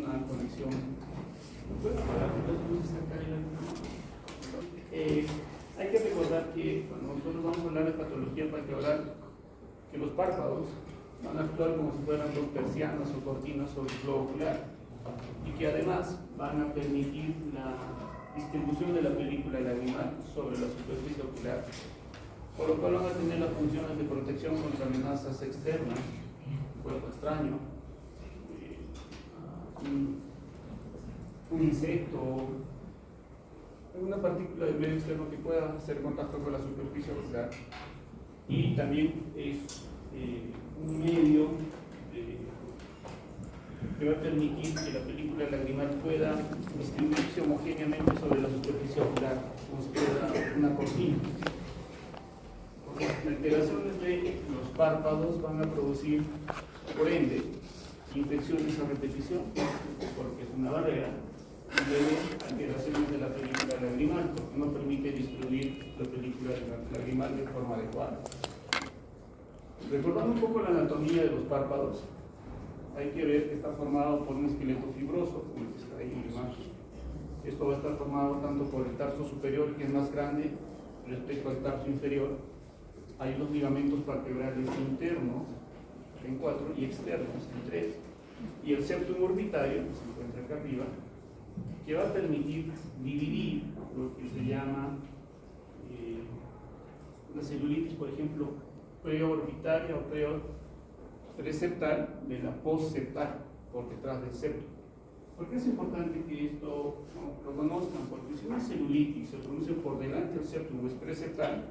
una conexión. ¿Puedo apagar las luces acá y hay que recordar que cuando nosotros vamos a hablar de patología palpebral, que los párpados van a actuar como si fueran dos persianas o cortinas sobre el globo ocular y que además van a permitir la distribución de la película lagrimal sobre la superficie ocular, por lo cual van a tener las funciones de protección contra amenazas externas, cuerpo extraño, un insecto, alguna partícula del medio externo que pueda hacer contacto con la superficie ocular, y también es un medio que va a permitir que la película lagrimal pueda distribuirse homogéneamente sobre la superficie ocular, como si fuera una cortina. Las alteraciones de los párpados van a producir, por ende, infecciones a repetición, porque es una barrera, y luego alteraciones de la película lagrimal, porque no permite distribuir la película lagrimal de forma adecuada. Recordando un poco la anatomía de los párpados, hay que ver que está formado por un esqueleto fibroso, como el que está ahí en la imagen. Esto va a estar formado tanto por el tarso superior, que es más grande, respecto al tarso inferior. Hay los ligamentos palpebrales internos, en 4, y externos, en 3. Y el septum orbitario, que se encuentra acá arriba, que va a permitir dividir lo que se llama la celulitis, por ejemplo, preorbitaria o preceptal de la postseptal, por detrás del septum. ¿Por qué es importante que esto lo conozcan? Porque si una celulitis se produce por delante del septum o es preceptal,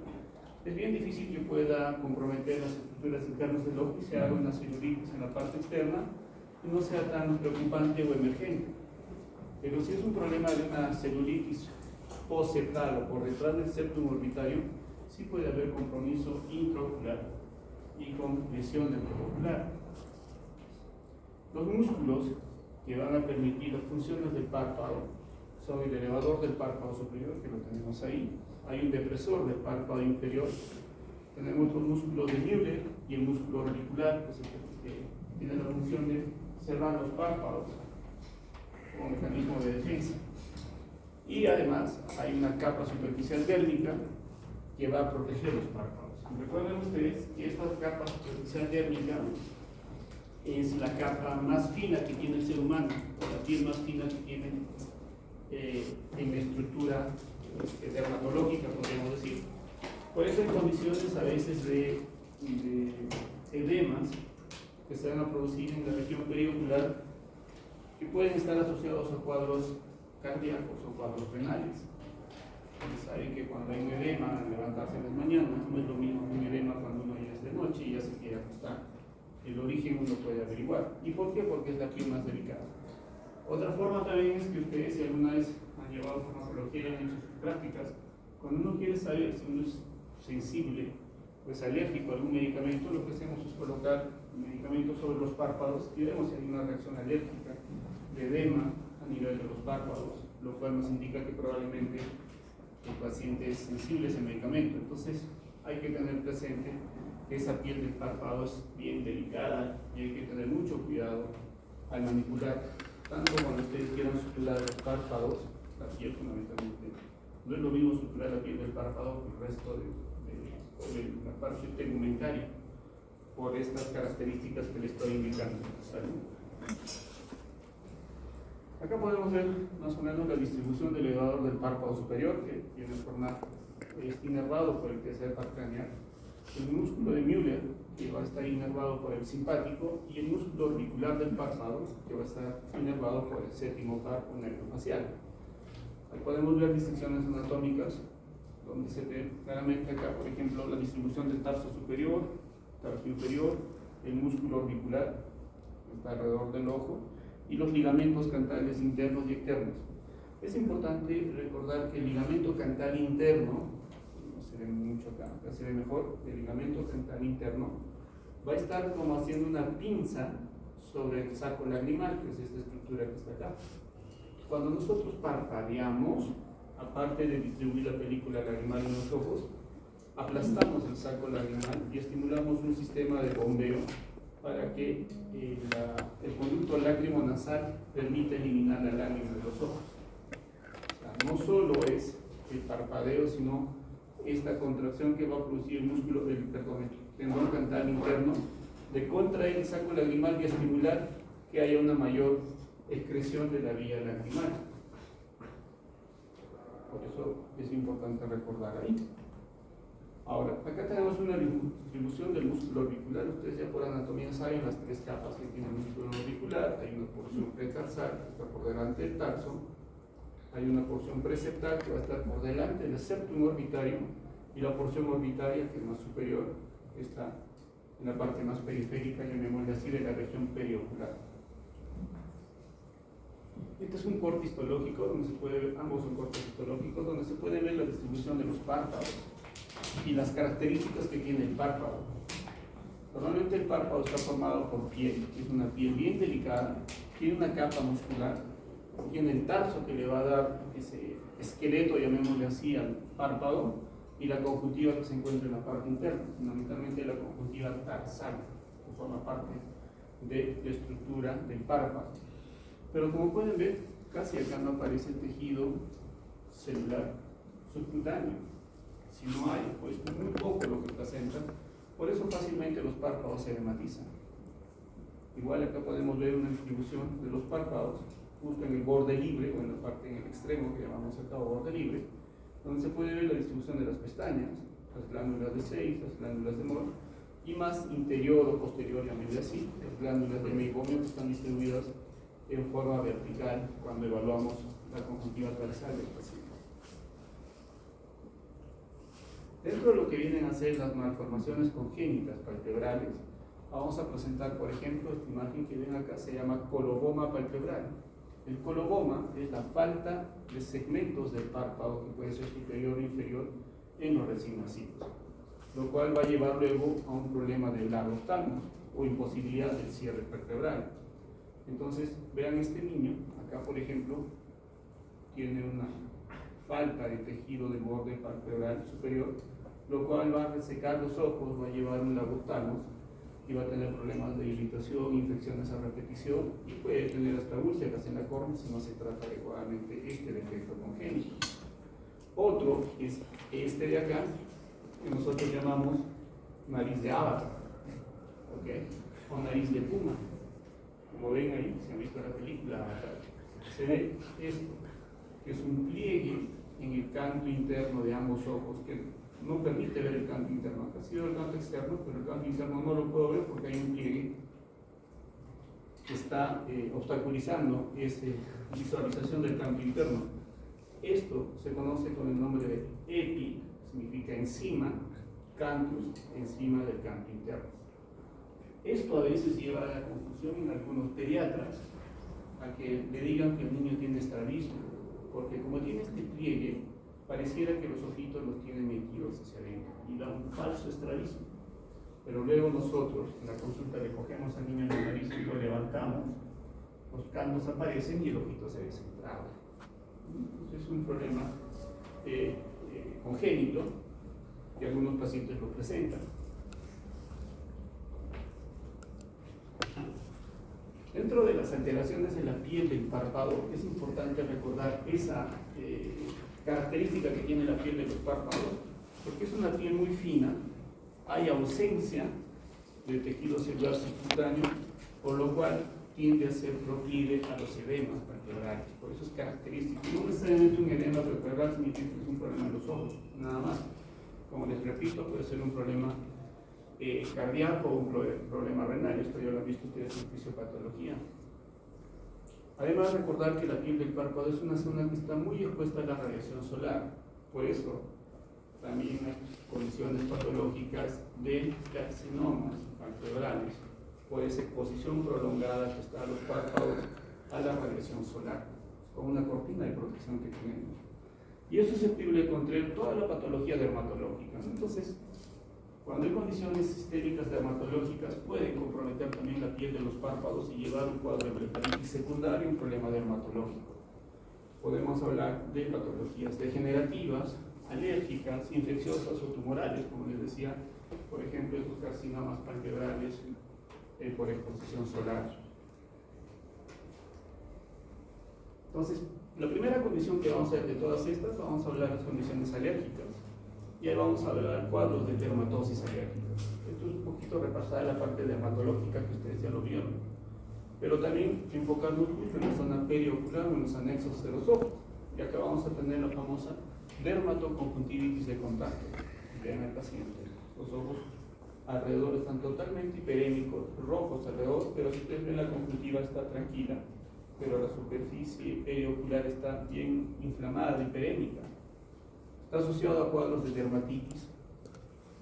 es bien difícil que pueda comprometer las estructuras internas del ojo y se haga una celulitis en la parte externa y no sea tan preocupante o emergente. Pero si es un problema de una celulitis postseptal o por detrás del septum orbitario, sí puede haber compromiso intraocular y con lesión del globo ocular. Los músculos que van a permitir las funciones del párpado son el elevador del párpado superior, que lo tenemos ahí. Hay un depresor del párpado inferior. Tenemos los músculos de Müller y el músculo auricular, que es el que tiene la función de cerrar los párpados como mecanismo de defensa. Y además hay una capa superficial dérmica que va a proteger los párpados. Recuerden ustedes que esta capa superficial dérmica es la capa más fina que tiene el ser humano, o la piel más fina que tiene en la estructura dermatológica, podríamos decir. Por eso hay condiciones a veces de edemas que se van a producir en la región periocular que pueden estar asociados a cuadros cardíacos o cuadros renales. Saben que cuando hay un edema al levantarse en las mañanas, no es lo mismo que un edema cuando uno ya es de noche y ya se quiere acostar. El origen uno puede averiguar. ¿Y por qué? Porque es la piel más delicada. Otra forma también es que ustedes, si alguna vez han llevado farmacología y han hecho sus prácticas, cuando uno quiere saber si uno es sensible o es alérgico a algún medicamento, lo que hacemos es colocar medicamentos sobre los párpados y vemos si hay una reacción alérgica de edema a nivel de los párpados, lo cual nos indica que probablemente el paciente es sensible a ese medicamento. Entonces hay que tener presente que esa piel del párpado es bien delicada y hay que tener mucho cuidado al manipular, tanto cuando ustedes quieran suturar los párpados, la piel fundamentalmente. No es lo mismo suturar la piel del párpado que el resto de la parte tegumentaria, por estas características que les estoy indicando. Acá podemos ver más o menos la distribución del elevador del párpado superior, que tiene forma inervado por el tercer par craneal, el músculo de Müller, que va a estar inervado por el simpático, y el músculo orbicular del párpado, que va a estar inervado por el séptimo par o nervio facial. Ahí podemos ver distinciones anatómicas, donde se ve claramente acá, por ejemplo, la distribución del tarso superior, tarso inferior, el músculo orbicular, que está alrededor del ojo, y los ligamentos cantales internos y externos. Es importante recordar que el ligamento cantal interno, no se ve mucho acá, se ve mejor, el ligamento cantal interno va a estar como haciendo una pinza sobre el saco lagrimal, que es esta estructura que está acá. Cuando nosotros parpadeamos, aparte de distribuir la película lagrimal en los ojos, aplastamos el saco lagrimal y estimulamos un sistema de bombeo para que el conducto lágrimo-nasal permita eliminar la lágrima de los ojos. O sea, no solo es el parpadeo, sino esta contracción que va a producir el músculo, el tendón cantal interno, de contraer el saco lagrimal y estimular que haya una mayor excreción de la vía lagrimal. Por eso es importante recordar ahí. Ahora, acá tenemos una distribución del músculo orbicular. Ustedes ya por anatomía saben las tres capas que tiene el músculo orbicular. Hay una porción pretarsal que está por delante del tarso. Hay una porción preceptal que va a estar por delante del septum orbitario. Y la porción orbitaria, que es más superior, que está en la parte más periférica, llamémosle así, de la región periocular. Este es un corte histológico donde se puede ver, ambos son cortes histológicos, donde se puede ver la distribución de los párpados y las características que tiene el párpado. Normalmente el párpado está formado por piel, es una piel bien delicada, tiene una capa muscular, tiene el tarso que le va a dar ese esqueleto, llamémosle así, al párpado, y la conjuntiva que se encuentra en la parte interna, fundamentalmente la conjuntiva tarsal, que forma parte de la estructura del párpado. Pero como pueden ver, casi acá no aparece el tejido celular subcutáneo. Si no hay, pues muy poco lo que presenta, por eso fácilmente los párpados se edematizan. Igual acá podemos ver una distribución de los párpados justo en el borde libre, o en la parte en el extremo que llamamos acá borde libre, donde se puede ver la distribución de las pestañas, las glándulas de Seyss, las glándulas de Mohr, y más interior o posterior, llamémosle así, las glándulas de Meibomian que están distribuidas en forma vertical cuando evaluamos la conjuntiva tarsal del paciente. Dentro de lo que vienen a ser las malformaciones congénitas palpebrales, vamos a presentar, por ejemplo, esta imagen que ven acá, se llama coloboma palpebral. El coloboma es la falta de segmentos del párpado, que puede ser superior o inferior, en los recién nacidos, lo cual va a llevar luego a un problema de blagostalmos o imposibilidad del cierre vertebral. Entonces, vean este niño, acá por ejemplo, tiene una falta de tejido del borde palpebral superior, lo cual va a resecar los ojos, va a llevar un blagostalmos y va a tener problemas de irritación, infecciones a repetición y puede tener hasta úlceras en la córnea si no se trata adecuadamente este defecto congénito. Otro es este de acá, que nosotros llamamos nariz de avatar, ¿okay? O nariz de puma. Como ven ahí, se han visto la película Avatar, se ve esto, que es un pliegue en el canto interno de ambos ojos que no permite ver el canto interno. Acá sí veo el canto externo, pero el canto interno no lo puedo ver porque hay un pliegue que está obstaculizando esa visualización del canto interno. Esto se conoce con el nombre de epi, significa encima, cantus, encima del canto interno. Esto a veces lleva a la confusión en algunos pediatras, a que le digan que el niño tiene estrabismo, porque como tiene este pliegue, pareciera que los ojitos los tienen metidos hacia adentro y da un falso estrabismo. Pero luego nosotros en la consulta le cogemos al niño en la nariz y lo levantamos, los cantos aparecen y el ojito se ve centrado. Entonces es un problema congénito que algunos pacientes lo presentan. Dentro de las alteraciones en la piel del párpado es importante recordar esa característica que tiene la piel de los párpados, porque es una piel muy fina, hay ausencia de tejido celular subcutáneo, por lo cual tiende a ser proclive a los edemas palpebrales. Por eso es característico. No necesariamente un edema palpebral significa que es un problema en los ojos, nada más. Como les repito, puede ser un problema cardíaco o un problema renal. Esto ya lo han visto ustedes en fisiopatología. Además, recordar que la piel del párpado es una zona que está muy expuesta a la radiación solar. Por eso, también hay condiciones patológicas de carcinomas palpebrales, por esa exposición prolongada que está a los párpados a la radiación solar, con una cortina de protección que tenemos. Y es susceptible de contraer toda la patología dermatológica. Entonces, cuando hay condiciones sistémicas dermatológicas, pueden comprometer también la piel de los párpados y llevar un cuadro de blefaриtis secundario, un problema dermatológico. Podemos hablar de patologías degenerativas, alérgicas, infecciosas o tumorales, como les decía, por ejemplo, estos carcinomas palpebrales por exposición solar. Entonces, la primera condición que vamos a ver de todas estas, vamos a hablar de las condiciones alérgicas. Y ahí vamos a hablar cuadros de dermatosis alérgica. Esto es un poquito repasar la parte dermatológica que ustedes ya lo vieron, pero también enfocarnos mucho en la zona periocular o en los anexos de los ojos, ya que vamos a tener la famosa dermatoconjuntivitis de contacto. Vean al paciente, los ojos alrededor están totalmente hiperémicos, rojos alrededor, pero si ustedes ven la conjuntiva está tranquila, pero la superficie periocular está bien inflamada, hiperémica. Está asociado a cuadros de dermatitis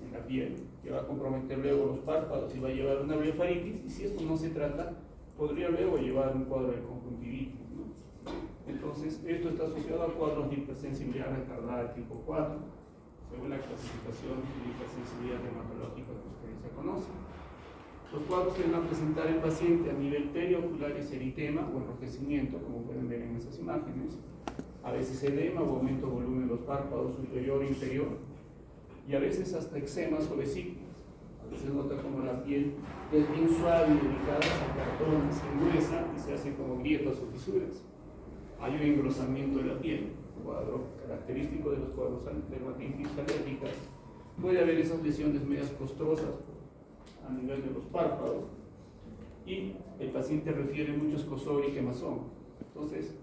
en la piel, que va a comprometer luego los párpados y va a llevar una blefaritis, y si esto no se trata, podría luego llevar un cuadro de conjuntivitis, ¿no? Entonces, esto está asociado a cuadros de hipersensibilidad retardada tipo 4, según la clasificación de hipersensibilidad dermatológica que ustedes ya conocen. Los cuadros que van a presentar el paciente a nivel periocular es eritema o enrojecimiento, como pueden ver en esas imágenes, a veces edema o aumento de volumen de los párpados superior e inferior, y a veces hasta eczemas o vesículas. A veces nota como la piel es bien suave y delicada, se acartona, se engruesa y se hace como grietas o fisuras. Hay un engrosamiento de la piel, cuadro característico de los cuadros de dermatitis alérgicas. Puede haber esas lesiones medias costrosas a nivel de los párpados, y el paciente refiere mucho escozor y quemazón. Entonces,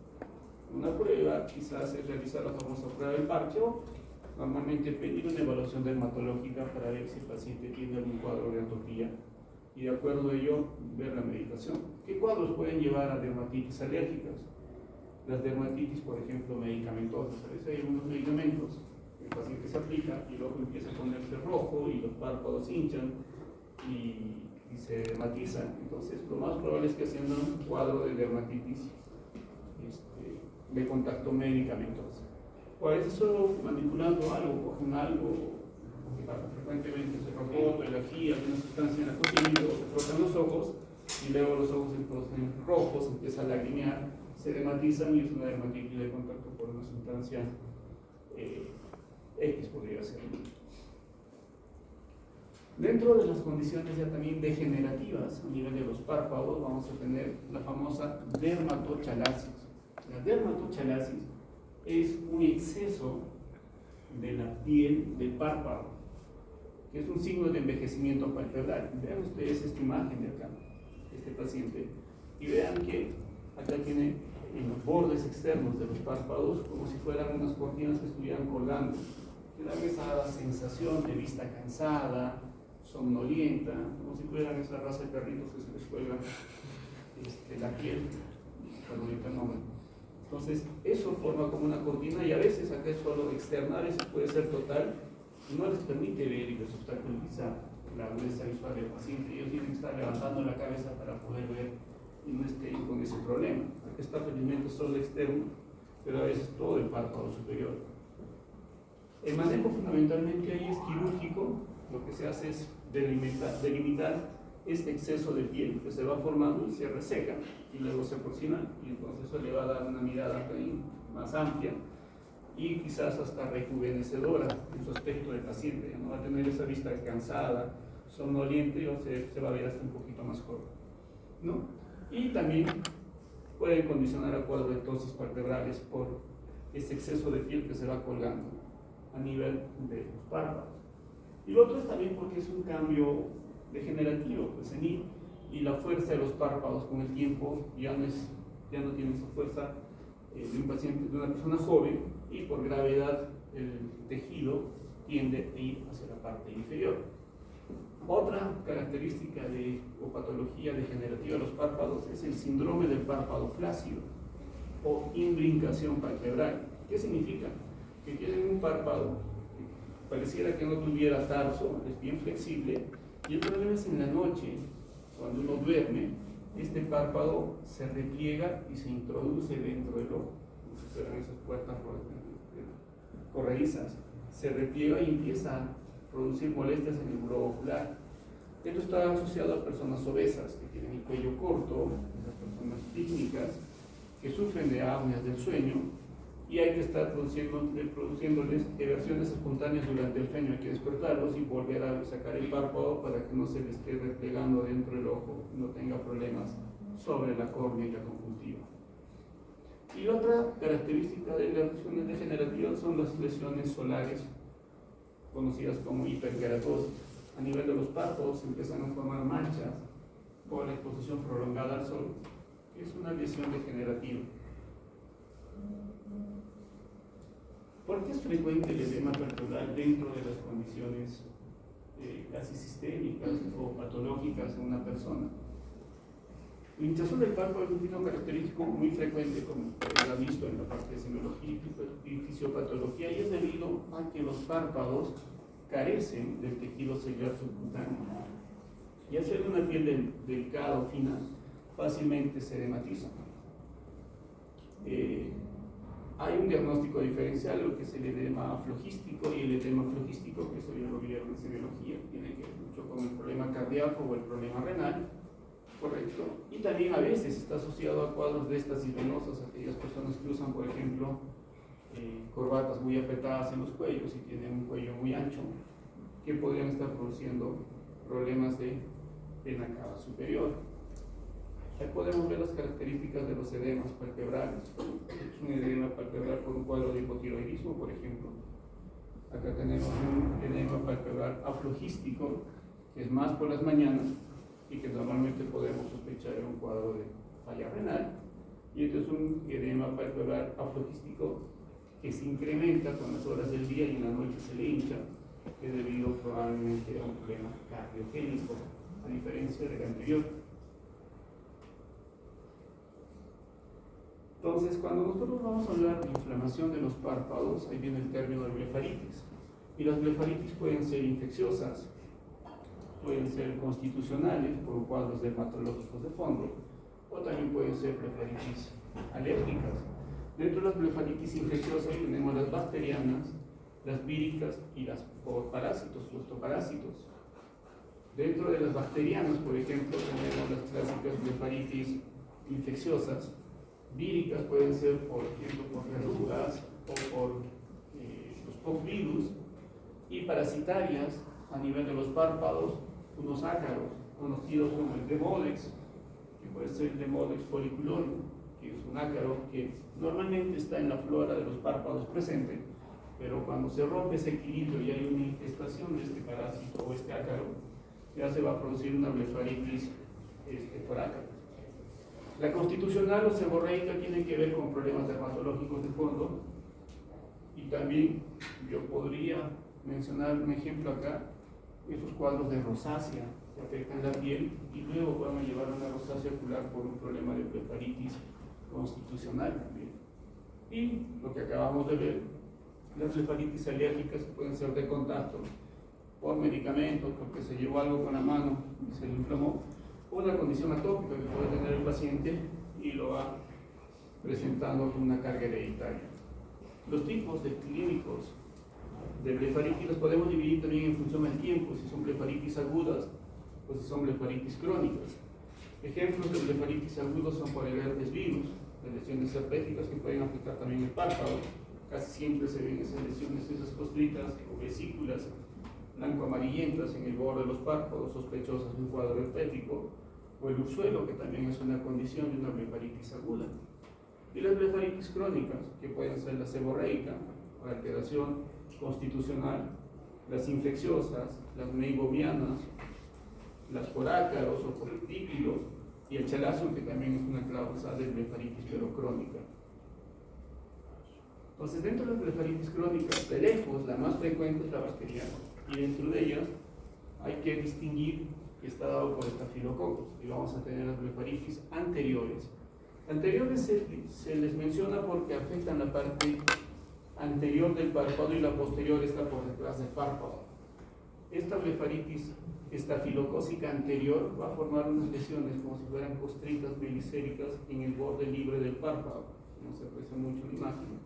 una prueba quizás es realizar la famosa prueba del parche, o normalmente pedir una evaluación dermatológica para ver si el paciente tiene algún cuadro de atopía y de acuerdo a ello ver la medicación. ¿Qué cuadros pueden llevar a dermatitis alérgicas? Las dermatitis, por ejemplo, medicamentosas. A veces hay algunos medicamentos que el paciente se aplica y luego empieza a ponerse rojo y los párpados hinchan y se dermatizan. Entonces, lo más probable es que haciendo un cuadro de dermatitis de contacto medicamentoso. O a veces solo manipulando algo, cogen algo que pasa frecuentemente, se rojo, alergia, alguna sustancia en la cocina, y luego se frotan los ojos y luego los ojos se ponen rojos, empieza a lagrimear, se dermatizan y es una dermatitis de contacto por una sustancia X podría ser. Dentro de las condiciones ya también degenerativas a nivel de los párpados vamos a tener la famosa dermatochalasis. La dermatochalasis es un exceso de la piel del párpado, que es un signo de envejecimiento palpebral. Vean ustedes esta imagen de acá, este paciente, y vean que acá tiene en los bordes externos de los párpados como si fueran unas cortinas que estuvieran colgando, que dan esa sensación de vista cansada, somnolienta, como si fueran esa raza de perritos que se les cuelga la piel, pero ahorita no. Entonces, eso forma como una cortina y a veces acá es solo externa, a veces puede ser total y no les permite ver y les obstaculiza la agudeza visual del paciente. Ellos tienen que estar levantando la cabeza para poder ver y no estén con ese problema. Acá está felizmente solo externo, pero a veces todo el párpado superior. El manejo fundamentalmente ahí es quirúrgico. Lo que se hace es delimitar este exceso de piel que se va formando y se reseca y luego se porcina, y entonces eso le va a dar una mirada más amplia y quizás hasta rejuvenecedora en su aspecto del paciente. Ya no va a tener esa vista cansada, somnoliente, y se va a ver hasta un poquito más joven, ¿no? Y también pueden condicionar a cuadros de ptosis palpebrales por ese exceso de piel que se va colgando a nivel de los párpados. Y lo otro es también porque es un cambio degenerativo, pues, senil, y la fuerza de los párpados con el tiempo ya no tiene esa fuerza de un paciente, de una persona joven, y por gravedad el tejido tiende a ir hacia la parte inferior. Otra característica o patología degenerativa de los párpados es el síndrome del párpado flácido o imbricación palpebral. ¿Qué significa? Que tienen un párpado que pareciera que no tuviera tarso, es bien flexible, y el problema es en la noche, cuando uno duerme, este párpado se repliega y se introduce dentro del ojo, como si fueran esas puertas corredizas, se repliega y empieza a producir molestias en el globo ocular. Esto está asociado a personas obesas que tienen el cuello corto, a personas pícnicas que sufren de apneas del sueño, y hay que estar produciéndoles eversiones espontáneas durante el sueño. Hay que despertarlos y volver a sacar el párpado para que no se le esté replegando dentro del ojo, no tenga problemas sobre la córnea y la conjuntiva. Y otra característica de las lesiones degenerativas son las lesiones solares, conocidas como hiperkeratosis. A nivel de los párpados se empiezan a formar manchas por la exposición prolongada al sol, que es una lesión degenerativa. ¿Por qué es frecuente el edema palpebral dentro de las condiciones casi sistémicas o patológicas en una persona? La hinchazón del párpado es un signo característico muy frecuente, como se ha visto en la parte de semiología y fisiopatología, y es debido a que los párpados carecen del tejido celular subcutáneo. Y al ser una piel delicada o fina, fácilmente se edematiza. Hay un diagnóstico diferencial, lo que es el edema flogístico, y el edema flogístico, que eso ya lo vieron en semiología, tiene que ver mucho con el problema cardíaco o el problema renal, correcto, y también a veces está asociado a cuadros de éstasis venosas, aquellas personas que usan, por ejemplo, corbatas muy apretadas en los cuellos y tienen un cuello muy ancho, que podrían estar produciendo problemas de vena cava superior. Ahí podemos ver las características de los edemas palpebrales. Es un edema palpebral por un cuadro de hipotiroidismo, por ejemplo. Acá tenemos un edema palpebral aflogístico, que es más por las mañanas y que normalmente podemos sospechar en un cuadro de falla renal. Y este es un edema palpebral aflogístico que se incrementa con las horas del día y en la noche se le hincha, que es debido probablemente a un problema cardiogénico, a diferencia del anterior. Entonces, cuando nosotros vamos a hablar de inflamación de los párpados, ahí viene el término de blefaritis. Y las blefaritis pueden ser infecciosas, pueden ser constitucionales por cuadros dermatológicos de fondo, o también pueden ser blefaritis alérgicas. Dentro de las blefaritis infecciosas tenemos las bacterianas, las víricas y las por parásitos, flustoparásitos. Dentro de las bacterianas, por ejemplo, tenemos las clásicas blefaritis infecciosas. Víricas pueden ser, por ejemplo, por verrugas o por los poxvirus, y parasitarias a nivel de los párpados, unos ácaros conocidos como el Demodex, que puede ser el Demodex folliculorum, que es un ácaro que normalmente está en la flora de los párpados presente, pero cuando se rompe ese equilibrio y hay una infestación de este parásito o este ácaro, ya se va a producir una blefaritis por ácaros. La constitucional o seborreica tiene que ver con problemas dermatológicos de fondo, y también yo podría mencionar un ejemplo acá, esos cuadros de rosácea que afectan la piel y luego van a llevar a una rosácea ocular por un problema de blefaritis constitucional también. Y lo que acabamos de ver, las blefaritis alérgicas pueden ser de contacto por medicamentos, porque se llevó algo con la mano y se le inflamó, una condición atópica que puede tener el paciente y lo va presentando con una carga hereditaria. Los tipos de clínicos de blefaritis los podemos dividir también en función del tiempo, si son blefaritis agudas o si son blefaritis crónicas. Ejemplos de blefaritis agudos son por el herpes virus, las lesiones herpéticas que pueden afectar también el párpado. Casi siempre se ven esas lesiones, esas costritas o vesículas blanco-amarillentas en el borde de los párpados, sospechosas de un cuadro herpético, o el ursuelo, que también es una condición de una blefaritis aguda. Y las blefaritis crónicas, que pueden ser la seborreica, la alteración constitucional, las infecciosas, las meibomianas, las por ácaros o por típidos, y el chalazo, que también es una causa de blefaritis pero crónica. Entonces, dentro de las blefaritis crónicas, de lejos, la más frecuente es la bacteriana, y dentro de ellas hay que distinguir que está dado por estafilococos, y vamos a tener las blefaritis anteriores. Anteriores se les menciona porque afectan la parte anterior del párpado y la posterior está por detrás del párpado. Esta blefaritis estafilocócica anterior va a formar unas lesiones como si fueran costritas melicéricas en el borde libre del párpado, no se aprecia mucho la imagen.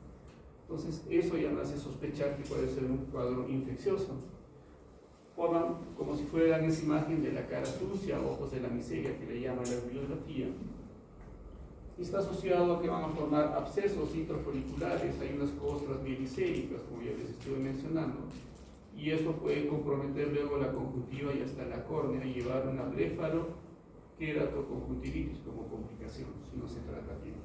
Entonces eso ya me hace sospechar que puede ser un cuadro infeccioso. Forman como si fueran esa imagen de la cara sucia, ojos de la miseria que le llaman la bibliografía. y está asociado a que van a formar abscesos intrafoliculares, hay unas costras mielicéricas, como ya les estuve mencionando, y eso puede comprometer luego la conjuntiva y hasta la córnea y llevar una blefaroqueratoconjuntivitis como complicación, si no se trata bien.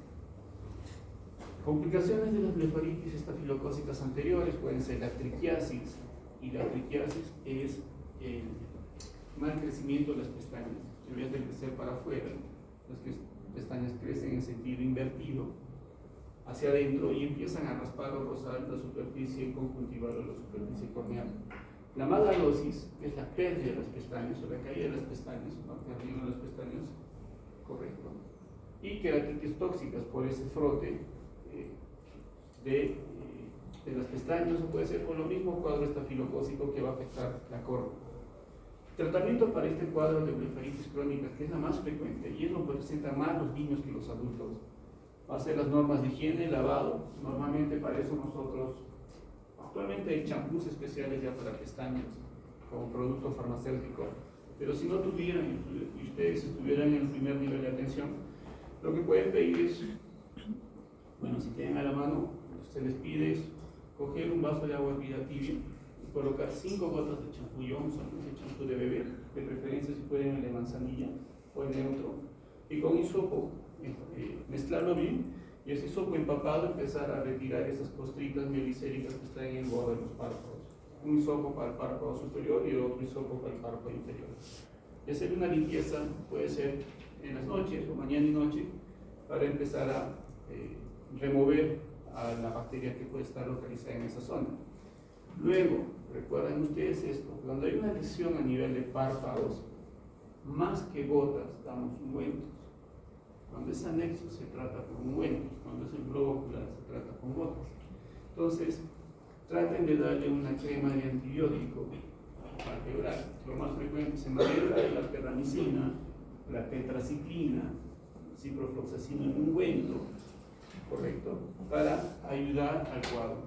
Complicaciones de las blefaritis estafilocócicas anteriores pueden ser la triquiasis, y la triquiasis es el mal crecimiento de las pestañas. En vez de crecer para afuera, las pestañas crecen en sentido invertido hacia adentro y empiezan a raspar o rozar la superficie conjuntival o la superficie corneal. La magalosis es la pérdida de las pestañas o la caída de las pestañas, no perdiendo las pestañas, correcto. Y queratitis tóxicas por ese frote de las pestañas, o puede ser por lo mismo cuadro estafilocócico que va a afectar la córnea. Tratamiento para este cuadro de blefaritis crónica, que es la más frecuente y es lo que presenta más los niños que los adultos, va a ser las normas de higiene, lavado. Normalmente para eso nosotros, actualmente hay champús especiales ya para pestañas como producto farmacéutico, pero si no tuvieran y ustedes estuvieran en el primer nivel de atención, lo que pueden pedir es, bueno, si tienen a la mano, se les pide es coger un vaso de agua hervida tibia y colocar 5 gotas de champú Johnson, ese champú de bebé, de preferencia si pueden el de manzanilla o el neutro, y con hisopo mezclarlo bien, y ese hisopo empapado empezar a retirar esas costritas mielicéricas que están en el borde de los párpados. Un hisopo para el párpado superior y el otro hisopo para el párpado inferior. Y hacer una limpieza puede ser en las noches o mañana y noche para empezar a remover a la bacteria que puede estar localizada en esa zona. Luego, recuerden ustedes esto, cuando hay una lesión a nivel de párpados, más que gotas, damos ungüentos. Cuando es anexo se trata con ungüentos, cuando es el globo ocular se trata con gotas. Entonces, traten de darle una crema de antibiótico alveolar. Lo más frecuente es en alveolar es la terramicina, la tetraciclina, ciprofloxacina en ungüento, correcto, para ayudar al cuadro.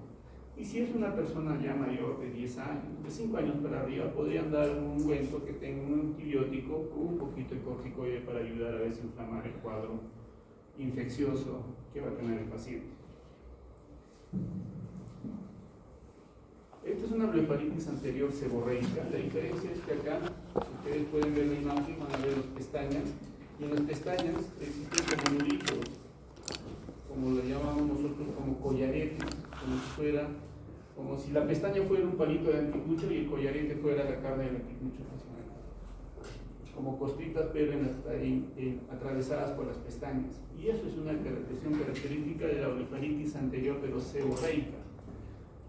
Y si es una persona ya mayor de 10 años, de 5 años para arriba, podrían dar un ungüento que tenga un antibiótico con un poquito de corticoide para ayudar a desinflamar el cuadro infeccioso que va a tener el paciente. Esta es una blefaritis anterior seborreica. La diferencia es que acá, si ustedes pueden ver la imagen, van a ver las pestañas, y en las pestañas existen como nuditos, como lo llamamos nosotros, como collaretes, como si la pestaña fuera un palito de anticucho y el collarete fuera la carne del anticucho, como costritas pero atravesadas por las pestañas. Y eso es una lesión característica de la blefaritis anterior pero seborreica,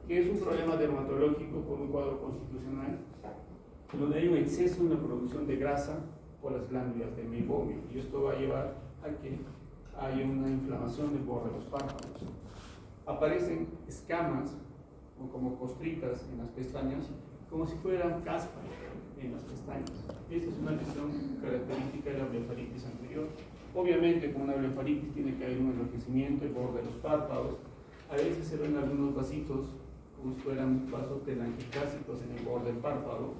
que es un problema dermatológico por un cuadro constitucional, donde hay un exceso en la producción de grasa por las glándulas del meibomio, y esto va a llevar a que haya una inflamación del borde de los párpados. Aparecen escamas o como costritas en las pestañas, como si fueran caspas en las pestañas. Esta es una lesión característica de la blefaritis anterior. Obviamente, con una blefaritis tiene que haber un enrojecimiento del borde de los párpados. A veces se ven algunos vasitos, como si fueran vasos telangiectásicos en el borde del párpado.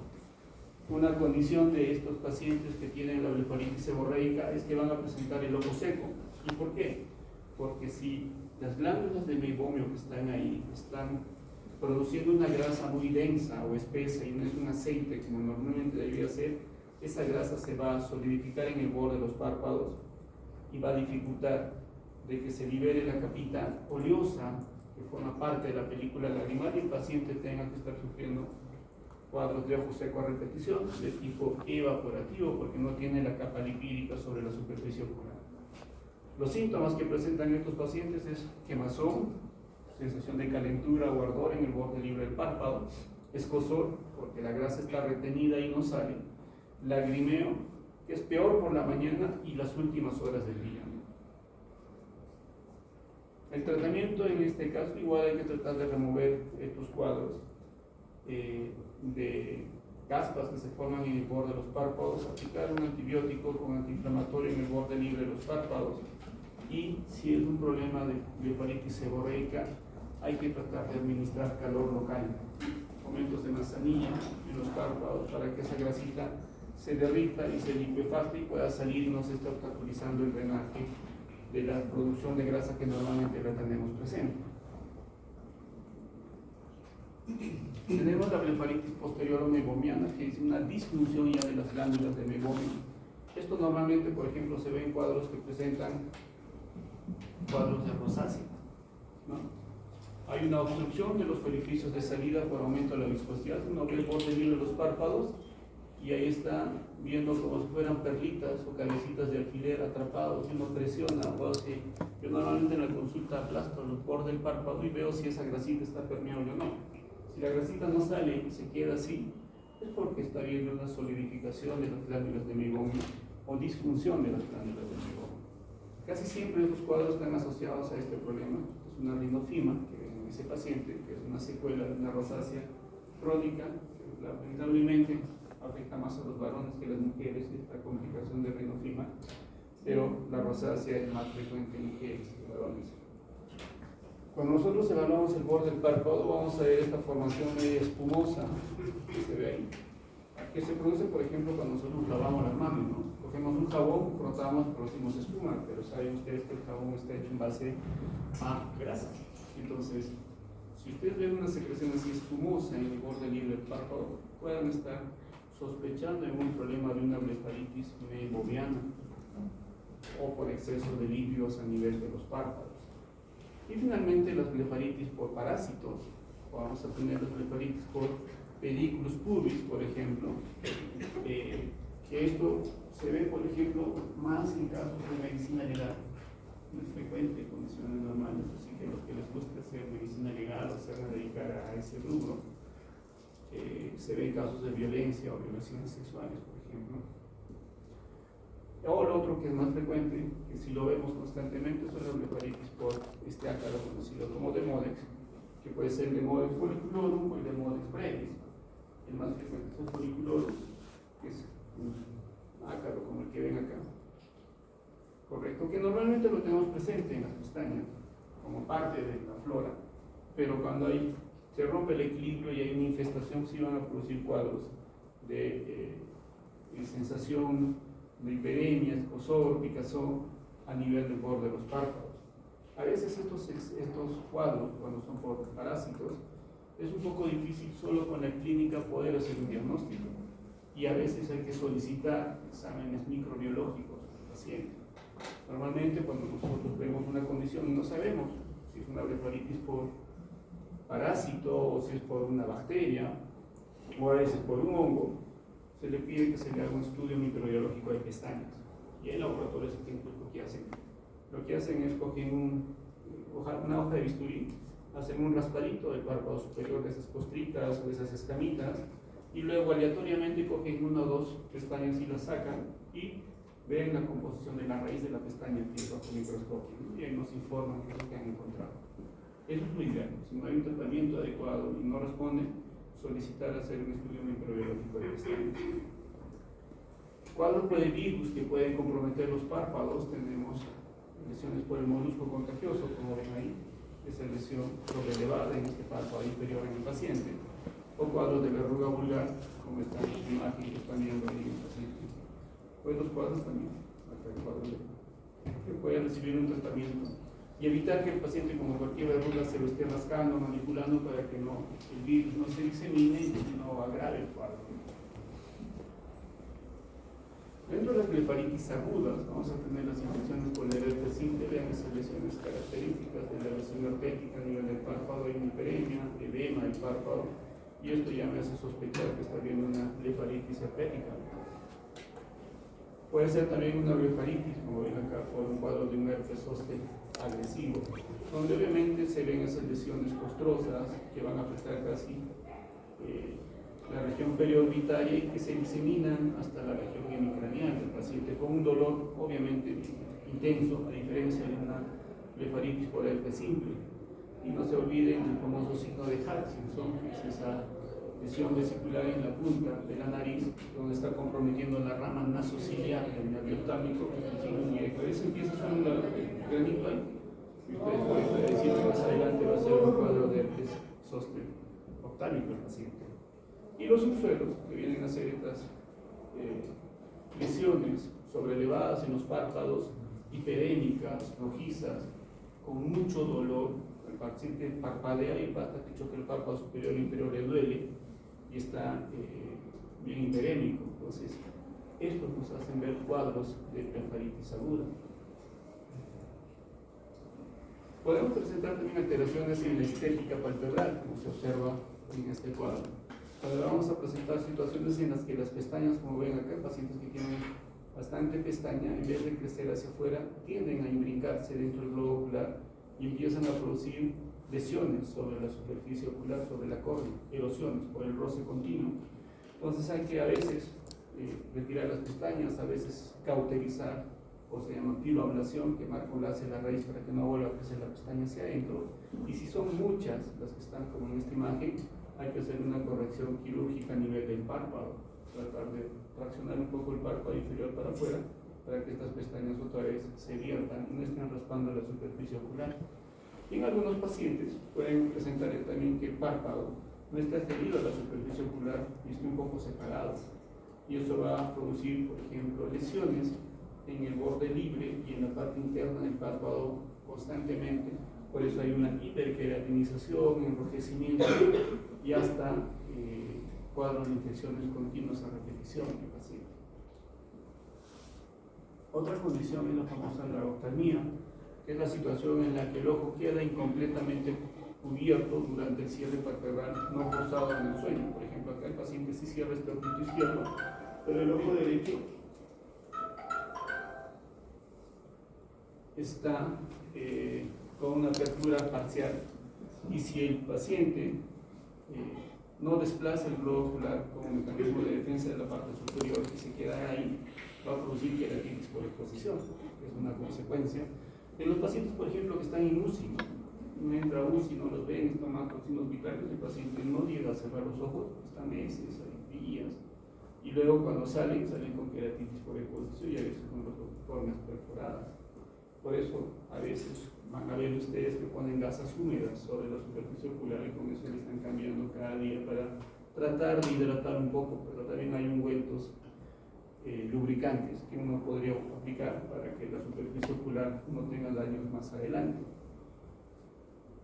Una condición de estos pacientes que tienen la blefaritis seborreica es que van a presentar el ojo seco. ¿Y por qué? Porque si las glándulas del meibomio que están ahí están produciendo una grasa muy densa o espesa y no es un aceite como normalmente debería ser, esa grasa se va a solidificar en el borde de los párpados y va a dificultar de que se libere la capita oleosa que forma parte de la película lagrimal y el paciente tenga que estar sufriendo cuadros de ojo seco a repetición de tipo evaporativo porque no tiene la capa lipídica sobre la superficie ocular. Los síntomas que presentan estos pacientes es quemazón, sensación de calentura o ardor en el borde libre del párpado, escozor, porque la grasa está retenida y no sale, lagrimeo, que es peor por la mañana y las últimas horas del día. El tratamiento en este caso igual hay que tratar de remover estos cuadros de caspas que se forman en el borde de los párpados, aplicar un antibiótico con antiinflamatorio en el borde libre de los párpados, y si es un problema de blefaritis seborreica hay que tratar de administrar calor local, momentos de manzanilla en los párpados para que esa grasita se derrita y se liquefacte y pueda salir y no se esté obstaculizando el drenaje de la producción de grasa que normalmente la tenemos presente. Tenemos la blefaritis posterior o meibomiana, que es una disfunción ya de las glándulas de meibomio. Esto normalmente, por ejemplo, se ve en cuadros que presentan cuadros de rosácea, ¿no? Hay una obstrucción de los orificios de salida por aumento de la viscosidad. Uno ve el borde libre de los párpados y ahí está viendo como si fueran perlitas o cabecitas de alfiler atrapados, y uno presiona o así. Yo normalmente en la consulta aplasto el borde del párpado y veo si esa grasita está permeable o no. Si la grasita no sale y se queda así, es porque está habiendo una solidificación de las glándulas de meibomio o disfunción de las glándulas de meibomio. Casi siempre estos cuadros están asociados a este problema. Es una rinofima que ven en ese paciente, que es una secuela de una rosácea crónica, que lamentablemente afecta más a los varones que a las mujeres, esta complicación de rinofima, pero la rosácea es más frecuente en mujeres que en varones. Cuando nosotros evaluamos el borde del párpado, vamos a ver esta formación media espumosa que se ve ahí, que se produce, por ejemplo, cuando nosotros lavamos las manos, ¿no? Cogemos un jabón, frotamos, producimos espuma, pero saben ustedes que el jabón está hecho en base a grasa. Entonces, si ustedes ven una secreción así espumosa en el borde libre del párpado, pueden estar sospechando en un problema de una blefaritis meibomiana o por exceso de lípidos a nivel de los párpados. Y finalmente las blefaritis por parásitos, vamos a tener las blefaritis por pedículos pubis, por ejemplo, que esto se ve, por ejemplo, más en casos de medicina legal. No es frecuente en condiciones normales, así que los que les gusta hacer medicina legal o se van a dedicar a ese rubro, se ven casos de violencia o violaciones sexuales, por ejemplo. O lo otro que es más frecuente, que si lo vemos constantemente, son las blefaritis por este ácaro conocido como Demodex, que puede ser el Demodex folliculorum o el Demodex brevis. El más frecuente es el folliculorum, que es un ácaro como el que ven acá. Correcto, que normalmente lo tenemos presente en las pestañas, como parte de la flora, pero cuando se rompe el equilibrio y hay una infestación, sí van a producir cuadros de sensación de hiperemia, escozor, picazón a nivel del borde de los párpados. A veces estos cuadros, cuando son por parásitos, es un poco difícil solo con la clínica poder hacer un diagnóstico, y a veces hay que solicitar exámenes microbiológicos al paciente. Normalmente cuando nosotros vemos una condición y no sabemos si es una blefaritis por parásito o si es por una bacteria o a veces por un hongo, se le pide que se le haga un estudio microbiológico de pestañas. Y en laboratorios científicos lo que hacen es coger una hoja de bisturí, hacen un raspadito del párpado superior de esas costritas o de esas escamitas, y luego aleatoriamente cogen una o dos pestañas y las sacan y ven la composición de la raíz de la pestaña que es bajo microscopio, y ahí nos informan qué es lo que han encontrado. Eso es lo ideal. Si no hay un tratamiento adecuado y no responde, solicitar hacer un estudio microbiológico de pestañas. Cuadros de virus que pueden comprometer los párpados, tenemos lesiones por el molusco contagioso, como ven ahí, esa lesión sobrelevada en este párpado inferior en el paciente, o cuadros de verruga vulgar, como esta imagen que están viendo ahí en el paciente. O estos cuadros también, acá el cuadro que pueden recibir un tratamiento y evitar que el paciente, como cualquier verruga, se lo esté rascando, manipulando para que el virus no se disemine y no agrave el cuadro. Dentro de las blefaritis agudas vamos a tener las infecciones por el herpes simple, vean esas lesiones características de la lesión herpética a nivel del párpado, hay hiperemia, edema del párpado, y esto ya me hace sospechar que está habiendo una blefaritis herpética. Puede ser también una blefaritis, como ven acá, por un cuadro de un herpes zóster agresivo, donde obviamente se ven esas lesiones costrosas que van a afectar casi la región periorbitaria y que se diseminan hasta la región hemicraneal del paciente, con un dolor obviamente intenso, a diferencia de una blefaritis por herpes simple. Y no se olviden del famoso signo de Hutchinson, que es esa lesión vesicular en la punta de la nariz, donde está comprometiendo la rama nasociliar del nervio optámico, que es un signo indirecto. Eso empieza a ser un granito ahí, y ustedes pueden decir que más adelante va a ser un cuadro de herpes zóster optámico el paciente. Y los subsuelos, que vienen a ser estas lesiones sobrelevadas en los párpados, hiperémicas, rojizas, con mucho dolor. El paciente parpadea y basta que choque el párpado superior e inferior le duele y está bien hiperémico. Entonces, estos nos hacen ver cuadros de blefaritis aguda. Podemos presentar también alteraciones en la estética palpebral, como se observa en este cuadro. Ahora vamos a presentar situaciones en las que las pestañas, como ven acá, pacientes que tienen bastante pestaña, en vez de crecer hacia afuera, tienden a imbricarse dentro del globo ocular y empiezan a producir lesiones sobre la superficie ocular, sobre la córnea, erosiones por el roce continuo. Entonces hay que a veces retirar las pestañas, a veces cauterizar, o se llama piloablación, que marca un láser a la raíz para que no vuelva a crecer la pestaña hacia adentro. Y si son muchas las que están como en esta imagen, hay que hacer una corrección quirúrgica a nivel del párpado, tratar de traccionar un poco el párpado inferior para afuera para que estas pestañas otra vez se viertan y no estén raspando la superficie ocular. Y en algunos pacientes pueden presentar también que el párpado no está adherido a la superficie ocular y está un poco separado. Y eso va a producir, por ejemplo, lesiones en el borde libre y en la parte interna del párpado constantemente. Por eso hay una hiperqueratinización, enrojecimiento y hasta cuadros de infecciones continuas a repetición en el paciente. Otra condición es la famosa lagoftalmía, que es la situación en la que el ojo queda incompletamente cubierto durante el cierre palpebral no forzado en el sueño. Por ejemplo, acá el paciente sí cierra este ojo izquierdo, pero el ojo derecho está con una apertura parcial, y si el paciente no desplaza el globo ocular como mecanismo de defensa de la parte superior que se queda ahí, va a producir queratitis por exposición, que es una consecuencia. En los pacientes, por ejemplo, que están en UCI, no entra a UCI, no los ven, están más con signos vitales, el paciente no llega a cerrar los ojos, están meses, hay días, y luego cuando salen con queratitis por exposición y a veces con rotoformes perforadas. Por eso, a veces van a ver ustedes que ponen gasas húmedas sobre la superficie ocular y con eso le están cambiando cada día para tratar de hidratar un poco, pero también hay ungüentos lubricantes que uno podría aplicar para que la superficie ocular no tenga daños más adelante.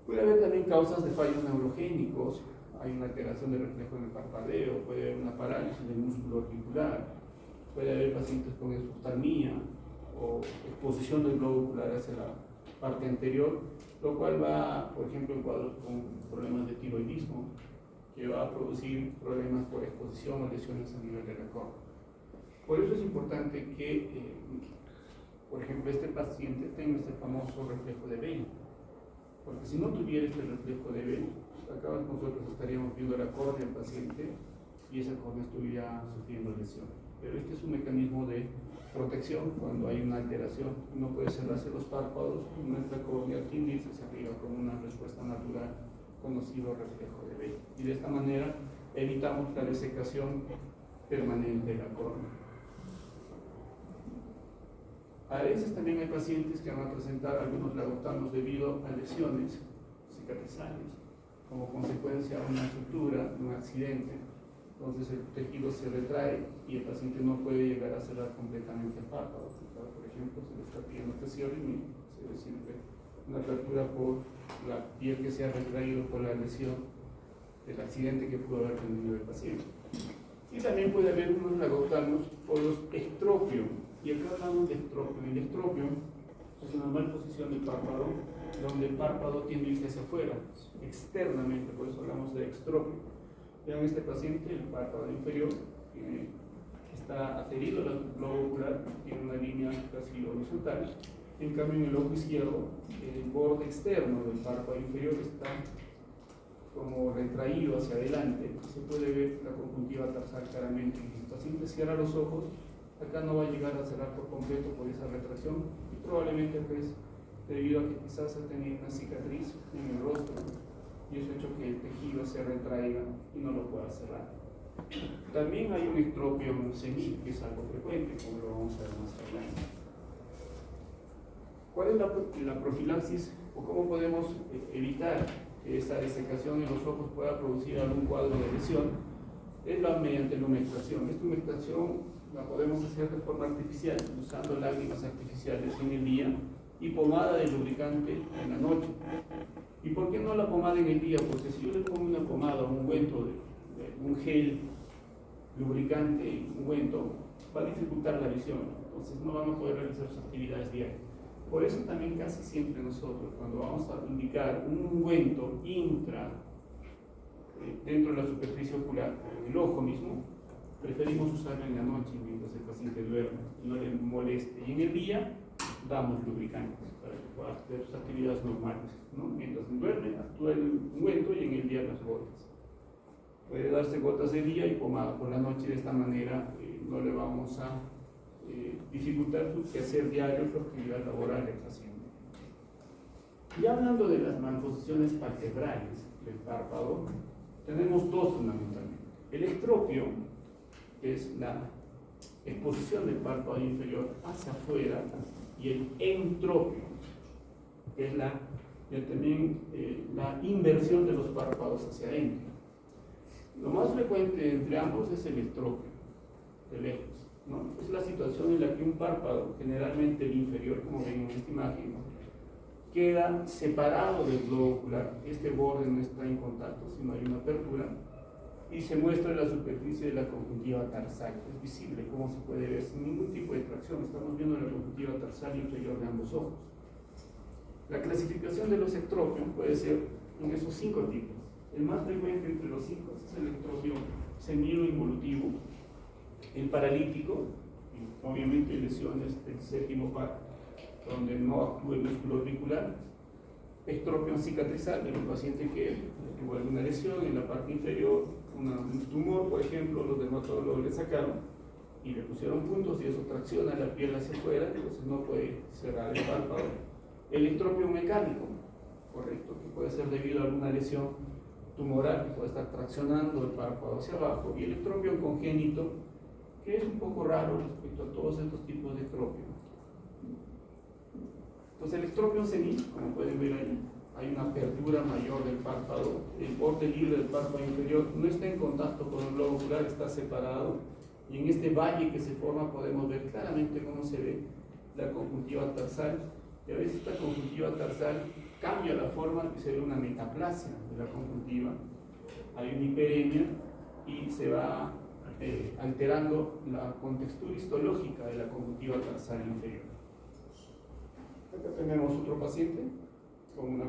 Puede haber también causas de fallos neurogénicos, hay una alteración de reflejo en el parpadeo, puede haber una parálisis del músculo orbicular, puede haber pacientes con exoftalmía o exposición del globo ocular hacia la parte anterior, lo cual va, por ejemplo, en cuadros con problemas de tiroidismo, que va a producir problemas por exposición o lesiones a nivel de la córnea. Por eso es importante que, por ejemplo, este paciente tenga este famoso reflejo de Bell, porque si no tuviera este reflejo de Bell, acá nosotros estaríamos viendo la córnea del paciente y esa córnea estuviera sufriendo lesiones. Pero este es un mecanismo de protección cuando hay una alteración. No puede cerrarse los párpados, nuestra córnea tiende a irse hacia arriba como una respuesta natural, conocido reflejo de Bell. Y de esta manera evitamos la desecación permanente de la córnea. A veces también hay pacientes que van a presentar algunos lagoptanos debido a lesiones cicatrizales, como consecuencia de una sutura, de un accidente. Entonces el tejido se retrae y el paciente no puede llegar a cerrar completamente el párpado. Por ejemplo, se le está pidiendo que cierre y se ve siempre una apertura por la piel que se ha retraído por la lesión del accidente que pudo haber tenido el paciente. Y también puede haber unos lagoptanos por los estropio. Y acá hablamos de estropio. El estropio es una mal posición del párpado, donde el párpado tiende a irse hacia afuera, externamente, por eso hablamos de estropio. Vean este paciente, el párpado inferior está adherido al globo ocular, tiene una línea casi horizontal. En cambio, en el ojo izquierdo, el borde externo del párpado inferior está como retraído hacia adelante. Se puede ver la conjuntiva tarsal claramente. Si el paciente cierra los ojos, acá no va a llegar a cerrar por completo por esa retracción y probablemente pues debido a que quizás ha tenido una cicatriz en el rostro y eso ha hecho que el tejido se retraiga y no lo pueda cerrar. También hay un estropio senil, que es algo frecuente, como lo vamos a ver más adelante. ¿Cuál es la profilaxis o cómo podemos evitar que esta desecación en los ojos pueda producir algún cuadro de lesión? es mediante la humectación. Esta humectación la podemos hacer de forma artificial, usando lágrimas artificiales en el día y pomada de lubricante en la noche. ¿Y por qué no la pomada en el día? Porque si yo le pongo una pomada, un ungüento, un gel lubricante, ungüento, va a dificultar la visión, entonces no vamos a poder realizar sus actividades diarias. Por eso también casi siempre nosotros, cuando vamos a indicar un ungüento dentro de la superficie ocular, en el ojo mismo, preferimos usarlo en la noche mientras el paciente duerme, no le moleste. Y en el día damos lubricantes para que pueda hacer sus actividades normales, ¿no? Mientras duerme, actúa el ungüento y en el día las gotas. Puede darse gotas de día y pomada por la noche. De esta manera no le vamos a dificultar su quehacer diario, su actividad laboral del paciente. Y hablando de las malposiciones palpebrales del párpado, tenemos dos fundamentalmente. El estropio, que es la exposición del párpado inferior hacia afuera, y el entropio, que es también la inversión de los párpados hacia adentro. Lo más frecuente entre ambos es el estropio, de lejos, ¿no? Es la situación en la que un párpado, generalmente el inferior, como ven en esta imagen, queda separado del globo ocular. Este borde no está en contacto, sino hay una apertura, y se muestra la superficie de la conjuntiva tarsal. Es visible, como se puede ver, sin ningún tipo de tracción. Estamos viendo la conjuntiva tarsal inferior de ambos ojos. La clasificación de los ectropios puede ser en esos 5 tipos. El más frecuente entre los 5 es el ectropio semilo-involutivo, el paralítico, y obviamente lesiones del séptimo par, donde no actúa el músculo orbicular. Ectropio cicatrizal, de un paciente que tuvo alguna lesión en la parte inferior, un tumor, por ejemplo, los dermatólogos le sacaron y le pusieron puntos y eso tracciona la piel hacia afuera, entonces no puede cerrar el párpado. El ectropio mecánico, correcto, que puede ser debido a alguna lesión tumoral que puede estar traccionando el párpado hacia abajo, y el ectropio congénito, que es un poco raro respecto a todos estos tipos de ectropio. Entonces el estropio senil, como pueden ver ahí, hay una apertura mayor del párpado, el borde libre del párpado inferior no está en contacto con el globo ocular, está separado, y en este valle que se forma podemos ver claramente cómo se ve la conjuntiva tarsal, y a veces esta conjuntiva tarsal cambia la forma y se ve una metaplasia de la conjuntiva, hay una hiperemia y se va alterando la contextura histológica de la conjuntiva tarsal inferior. Acá tenemos otro paciente con una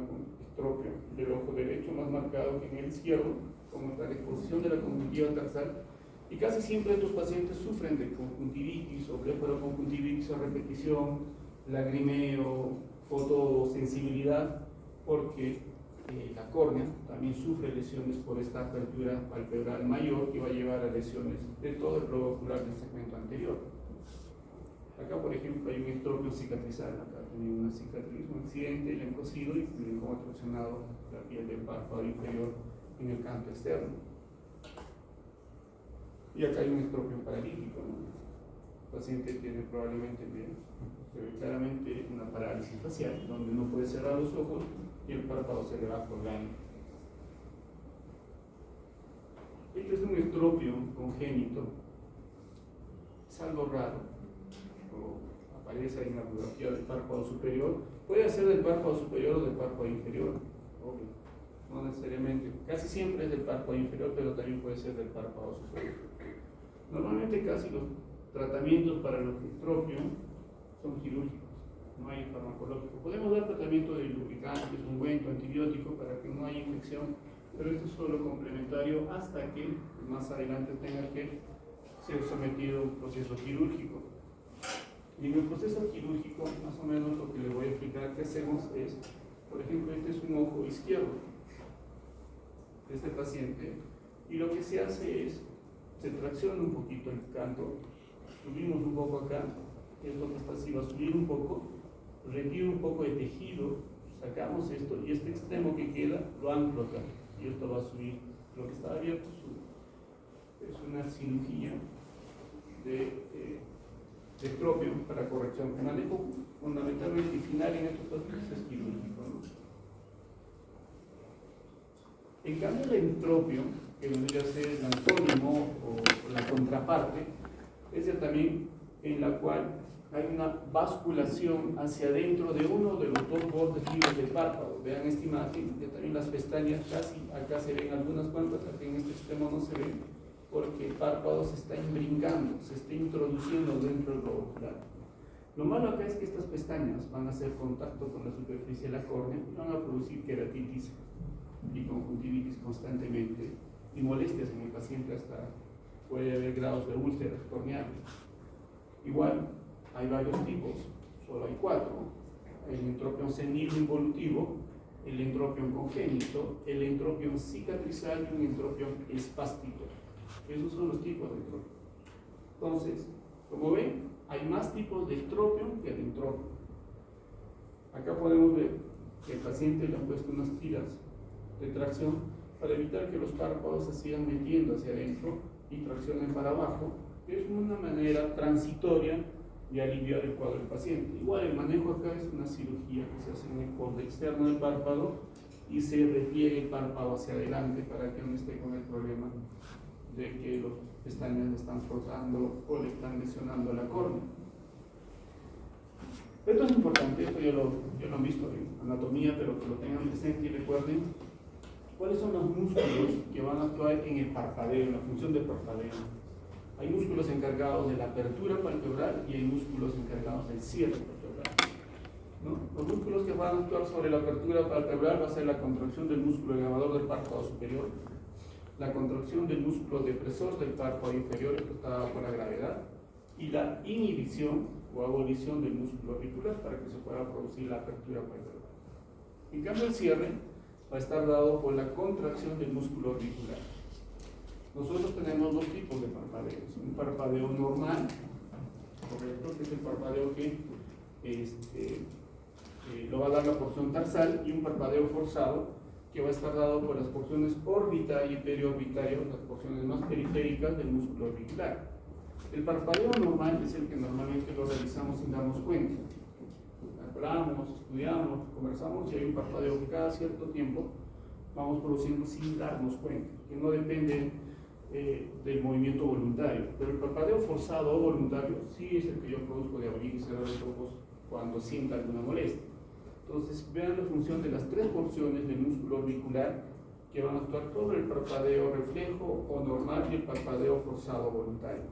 estropio del ojo derecho más marcado que en el izquierdo, con la exposición de la conjuntiva tarsal, y casi siempre estos pacientes sufren de conjuntivitis o blefaroconjuntivitis a repetición, lagrimeo, fotosensibilidad, porque la córnea también sufre lesiones por esta apertura palpebral mayor que va a llevar a lesiones de todo el globo ocular del segmento anterior. Acá, por ejemplo, hay un estropio cicatrizal. Acá tenía una cicatriz, un accidente, le han cosido y le han traccionado la piel del párpado inferior en el canto externo. Y acá hay un estropio paralítico, ¿no? El paciente tiene probablemente, se ve claramente una parálisis facial, donde no puede cerrar los ojos y el párpado se le va colgando. Este es un estropio congénito, es algo raro. Aparece en la radiografía del párpado superior, puede ser del párpado superior o del párpado inferior, obvio, no necesariamente, casi siempre es del párpado inferior, pero también puede ser del párpado superior. Normalmente casi los tratamientos para los estropios son quirúrgicos, no hay farmacológico. Podemos dar tratamiento de lubricantes, ungüento, antibiótico para que no haya infección, pero esto es solo complementario hasta que más adelante tenga que ser sometido a un proceso quirúrgico. Y en el proceso quirúrgico, más o menos lo que les voy a explicar que hacemos es, por ejemplo, este es un ojo izquierdo de este paciente, y lo que se hace es, se tracciona un poquito el canto, subimos un poco acá, esto que está así va a subir un poco, retiro un poco de tejido, sacamos esto, y este extremo que queda lo anclo acá, y esto va a subir. Lo que está abierto es una cirugía de estropio para corrección. El manejo fundamentalmente y final en estos pacientes es quirúrgico, ¿no? En cambio, el entropio que vendría a ser el antónimo o la contraparte, es el también en la cual hay una basculación hacia adentro de uno de los dos bordes libres del párpado. Vean esta imagen, que también las pestañas casi, acá se ven algunas cuantas, aquí en este extremo no se ven, porque el párpado se está imbrincando, se está introduciendo dentro del globo ocular. Lo malo acá es que estas pestañas van a hacer contacto con la superficie de la córnea y van a producir queratitis y conjuntivitis constantemente y molestias en el paciente, hasta puede haber grados de úlceras corneales. Igual, hay varios tipos, solo hay 4: el entropión senil involutivo, el entropión congénito, el entropión cicatrizal y un entropión espástico. Esos son los tipos de entropión. Entonces, como ven, hay más tipos de entropión que de entropión. Acá podemos ver que el paciente le han puesto unas tiras de tracción para evitar que los párpados se sigan metiendo hacia adentro y traccionen para abajo, que es una manera transitoria de aliviar el cuadro del paciente. Igual el manejo acá es una cirugía que se hace en el borde externo del párpado y se repliegue el párpado hacia adelante para que no esté con el problema de que los pestañas le están frotando o le están lesionando la córnea. Esto es importante, esto ya lo han visto en anatomía, pero que lo tengan presente y recuerden cuáles son los músculos que van a actuar en el parpadeo, en la función del parpadeo. Hay músculos encargados de la apertura palpebral y hay músculos encargados del cierre palpebral, ¿no? Los músculos que van a actuar sobre la apertura palpebral va a ser la contracción del músculo elevador del párpado superior, la contracción del músculo depresor del párpado inferior, esto está bajo la gravedad, y la inhibición o abolición del músculo auricular para que se pueda producir la apertura palpebral. En cambio, el cierre va a estar dado por la contracción del músculo auricular. Nosotros tenemos 2 tipos de parpadeos: un parpadeo normal, correcto, que es el parpadeo que lo va a dar la porción tarsal, y un parpadeo forzado que va a estar dado por las porciones orbitario y periorbitario, las porciones más periféricas del músculo auricular. El parpadeo normal es el que normalmente lo realizamos sin darnos cuenta. Hablamos, estudiamos, conversamos, y hay un parpadeo que cada cierto tiempo vamos produciendo sin darnos cuenta, que no depende del movimiento voluntario. Pero el parpadeo forzado o voluntario sí es el que yo produzco de abrir y cerrar los ojos cuando sienta alguna molestia. Entonces, vean la función de las 3 porciones del músculo auricular que van a actuar sobre el parpadeo reflejo o normal y el parpadeo forzado voluntario.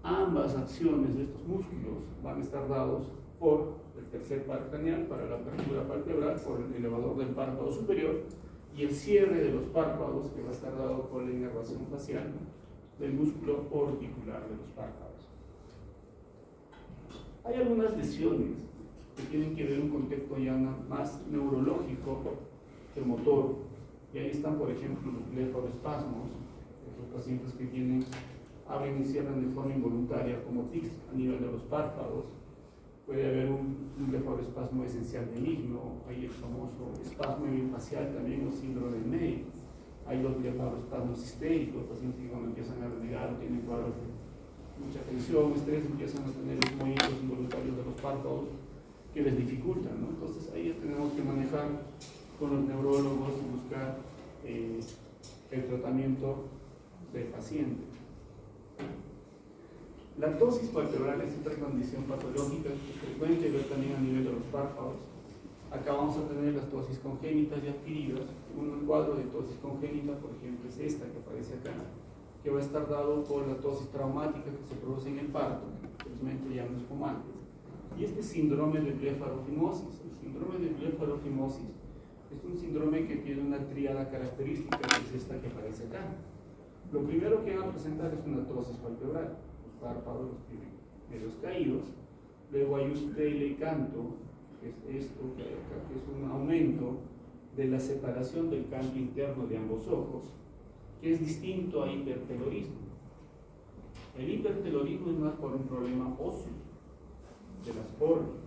Ambas acciones de estos músculos van a estar dados por el tercer par craneal para la apertura palpebral, por el elevador del párpado superior, y el cierre de los párpados, que va a estar dado por la inervación facial del músculo orbicular de los párpados. Hay algunas lesiones que tienen que ver un contexto ya más neurológico que motor, y ahí están, por ejemplo, los blefaroespasmos, esos pacientes que abren y cierran de forma involuntaria como tics a nivel de los párpados. Puede haber un blefaroespasmo esencial benigno, hay el famoso espasmo facial también, o síndrome de May. Hay los blefaroespasmos histéricos, pacientes que cuando empiezan a renegar o tienen cuadros de mucha tensión, estrés, empiezan a tener los movimientos involuntarios de los párpados que les dificultan, ¿no? Entonces ahí tenemos que manejar con los neurólogos y buscar el tratamiento del paciente. La ptosis palpebral es otra condición patológica que es frecuente ver también a nivel de los párpados. Acá vamos a tener las ptosis congénitas y adquiridas. Un cuadro de ptosis congénita, por ejemplo, es esta que aparece acá, que va a estar dado por la ptosis traumática que se produce en el parto, que felizmente ya no es como antes. Y este síndrome de blefarofimosis, el síndrome de blefarofimosis es un síndrome que tiene una tríada característica, que es esta que aparece acá. Lo primero que van a presentar es una ptosis palpebral, párpados, los medios caídos. Luego hay un telecanto, que es esto que hay acá, que es un aumento de la separación del canto interno de ambos ojos, que es distinto a hipertelorismo. El hipertelorismo es más por un problema óseo de las órbitas,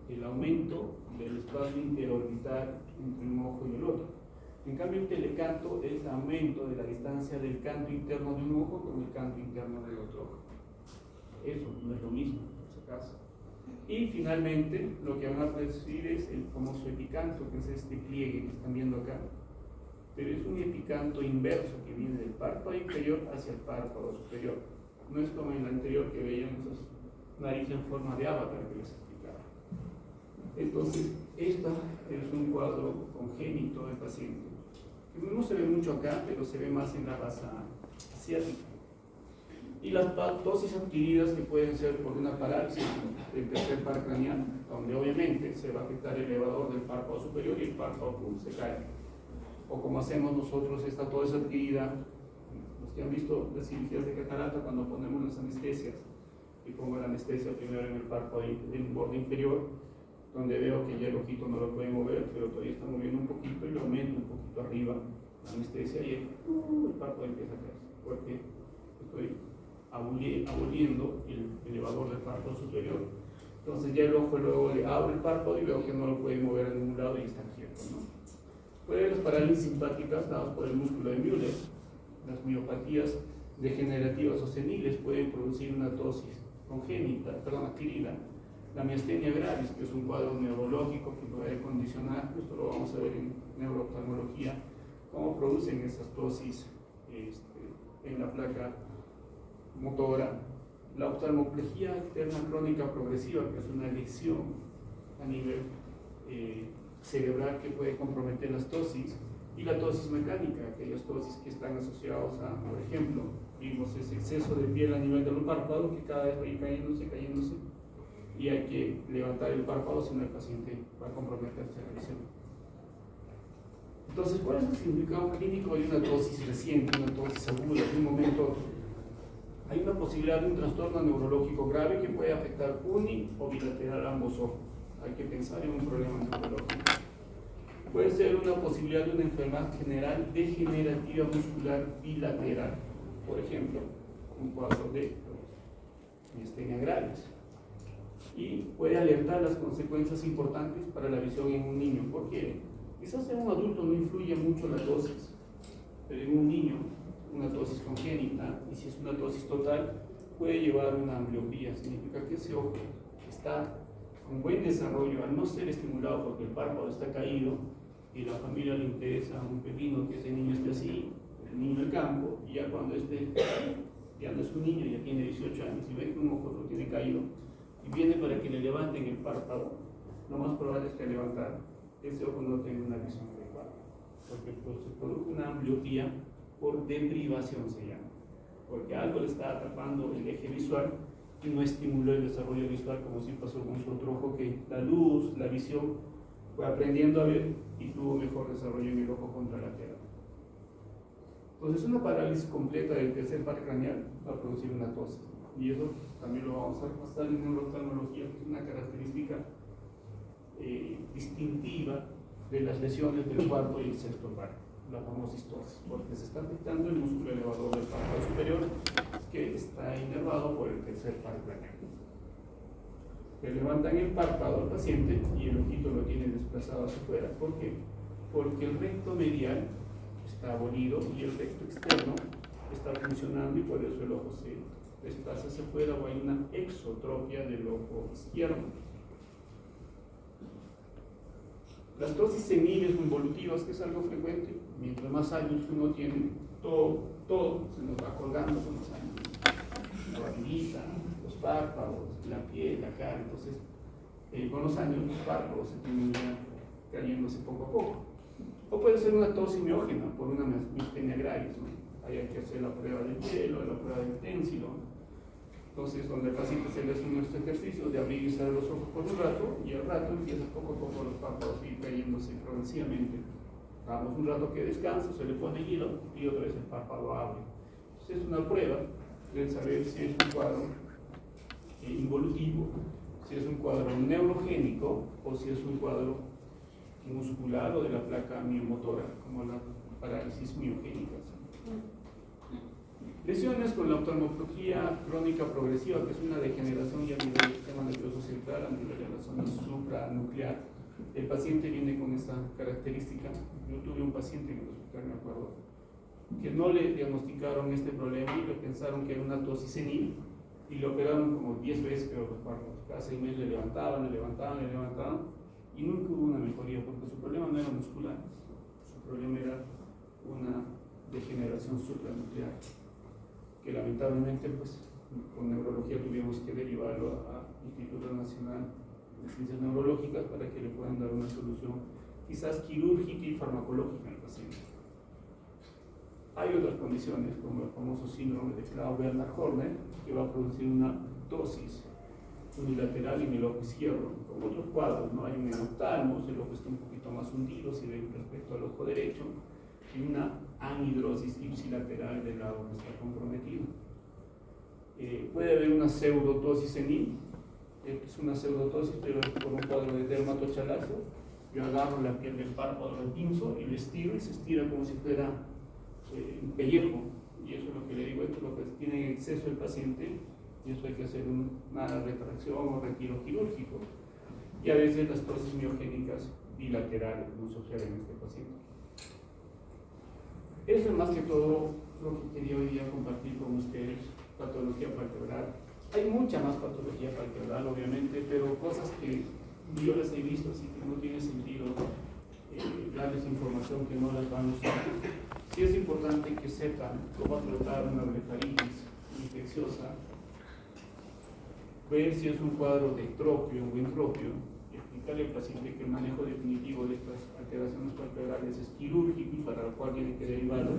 el aumento del espacio interorbital entre un ojo y el otro. En cambio, el telecanto es el aumento de la distancia del canto interno de un ojo con el canto interno del otro ojo. Eso no es lo mismo, por si acaso. Y finalmente, lo que van a percibir es el famoso epicanto, que es este pliegue que están viendo acá, pero es un epicanto inverso que viene del párpado inferior hacia el párpado superior. No es como en el anterior que veíamos esas narices en forma de avatar que les explicaba. Entonces, esta es un cuadro congénito del paciente, que no se ve mucho acá, pero se ve más en la raza asiática. Y las ptosis adquiridas que pueden ser por una parálisis del tercer par craneal, donde obviamente se va a afectar el elevador del párpado superior y el párpado se cae. O como hacemos nosotros esta ptosis adquirida, los que han visto las cirugías de catarata cuando ponemos las anestesias, y pongo la anestesia primero en el párpado del borde inferior, donde veo que ya el ojito no lo puede mover, pero todavía está moviendo un poquito y lo aumento un poquito arriba la anestesia y el párpado empieza a caerse, porque estoy aboliendo el elevador del párpado superior. Entonces ya el ojo luego le abre el párpado y veo que no lo puede mover a ningún lado y está quieto, ¿no? Puede haber las parálisis simpáticas dadas por el músculo de Müller. Las miopatías degenerativas o seniles pueden producir una ptosis congénita, adquirida. La miastenia gravis, que es un cuadro neurológico que puede condicionar, esto lo vamos a ver en neurooftalmología, cómo producen esas ptosis en la placa motora. La oftalmoplegia externa crónica progresiva, que es una lesión a nivel cerebral que puede comprometer las ptosis, y la ptosis mecánica, aquellas ptosis que están asociadas a, por ejemplo, vimos ese exceso de piel a nivel de los párpados que cada vez va a ir cayéndose, y hay que levantar el párpado si no el paciente va a comprometerse la visión. Entonces, ¿cuál es el significado clínico de una ptosis reciente, una ptosis aguda, de un momento a otro? Hay una posibilidad de un trastorno neurológico grave que puede afectar uni o bilateral ambos ojos. Hay que pensar en un problema neurológico. Puede ser una posibilidad de una enfermedad general degenerativa muscular bilateral. Por ejemplo, un cuadro de miastenia gravis. Y puede alertar las consecuencias importantes para la visión en un niño. ¿Por qué? Quizás en un adulto no influye mucho la ptosis, pero en un niño, una ptosis congénita, y si es una ptosis total, puede llevar a una ambliopía. Significa que ese ojo está con buen desarrollo, al no ser estimulado porque el párpado está caído, y la familia le interesa un pepino que ese niño esté así, el niño del campo, y ya cuando ya no es un niño, ya tiene 18 años, y ve que un ojo lo tiene caído, y viene para que le levanten el párpado, lo más probable es que al levantar ese ojo no tenga una visión adecuada, porque pues, se produce una ambliopía por deprivación, se llama, porque algo le está atrapando el eje visual y no estimuló el desarrollo visual, como si pasó con su otro ojo, que la luz, la visión, fue aprendiendo a ver y tuvo mejor desarrollo en el ojo contralateral. Entonces, una parálisis completa del tercer par craneal va a producir una ptosis, y eso también lo vamos a pasar en neurooftalmología, que es una característica distintiva de las lesiones del cuarto y el sexto par, la famosa ptosis, porque se está afectando el músculo elevador del párpado superior, que está inervado por el tercer par craneal. Le levantan el párpado al paciente y el ojito lo tiene desplazado hacia afuera. ¿Por qué? Porque el recto medial está abolido y el recto externo está funcionando, y por eso el ojo se desplaza hacia afuera, o hay una exotropia del ojo izquierdo. Las ptosis seniles o involutivas, que es algo frecuente, mientras más años uno tiene, todo se nos va colgando con los años. La barbilla, los párpados, la piel, la cara. Entonces, con los años los párpados se terminan cayéndose poco a poco. O puede ser una ptosis miógena por una miastenia gravis, ¿no? Ahí hay que hacer la prueba del hielo, la prueba del tensilo. Entonces, donde al paciente se le hace nuestro ejercicio de abrir y cerrar los ojos por un rato, y al rato empieza poco a poco los párpados a ir cayéndose progresivamente. Damos un rato que descansa, se le pone hielo y otra vez el párpado abre. Entonces, es una prueba de saber si es un cuadro involutivo, si es un cuadro neurogénico o si es un cuadro muscular o de la placa miomotora, como la parálisis miogénica. Lesiones con la oftalmoplegia crónica progresiva, que es una degeneración ya a nivel del sistema nervioso central, a nivel de la zona supranuclear. El paciente viene con esta característica. Yo tuve un paciente en el hospital, me acuerdo, que no le diagnosticaron este problema y le pensaron que era una ptosis senil, y lo operaron como 10 veces, pero los párpados cada 6 meses le levantaban, y nunca hubo una mejoría, porque su problema no era muscular, su problema era una degeneración supranuclear, que lamentablemente pues con neurología tuvimos que derivarlo al Instituto Nacional de Ciencias Neurológicas para que le puedan dar una solución quizás quirúrgica y farmacológica al paciente. Hay otras condiciones como el famoso síndrome de Clauber-Horner, que va a producir una ptosis unilateral en el ojo izquierdo, con otros cuadros, ¿no? Hay un enoftalmos, el ojo está un poquito más hundido si ven respecto al ojo derecho, y una anhidrosis ipsilateral del lado que está comprometido. Puede haber una pseudotosis senil, es una pseudotosis, pero es por un cuadro de dermatochalazo. Yo agarro la piel del párpado, lo pinzo y lo estiro y se estira como si fuera un pellejo, y eso es lo que le digo, esto es lo que tiene en exceso el paciente, y eso hay que hacer una retracción o retiro quirúrgico, y a veces las tosis miogénicas bilaterales no suceden en este paciente. Eso es más que todo lo que quería hoy día compartir con ustedes, patología palpebral. Hay mucha más patología palpebral, obviamente, pero cosas que yo las he visto, así que no tiene sentido darles información que no las van a usar. Sí es importante que sepan cómo tratar una blefaritis infecciosa, ver si es un cuadro de ectropio o entropio, y explicarle al paciente que el manejo definitivo de estas alteraciones palpebrales es quirúrgico y para lo cual tiene que derivarlo,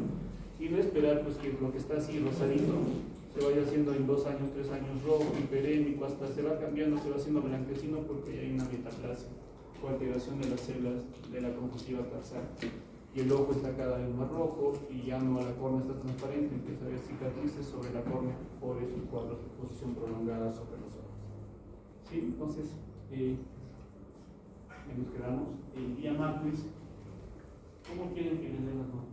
y no esperar pues, que lo que está así rosadito se vaya haciendo en 2 años, 3 años rojo, hiperémico, hasta se va cambiando, se va haciendo blanquecino porque hay una metaplasia o alteración de las células de la conjuntiva tarsal. Y el ojo está cada vez más rojo y ya no, la córnea está transparente, empieza a haber cicatrices sobre la córnea por esos cuadros de exposición prolongada sobre los ojos. ¿Sí? Entonces, nos quedamos el día martes. ¿Cómo quieren que les den las notas?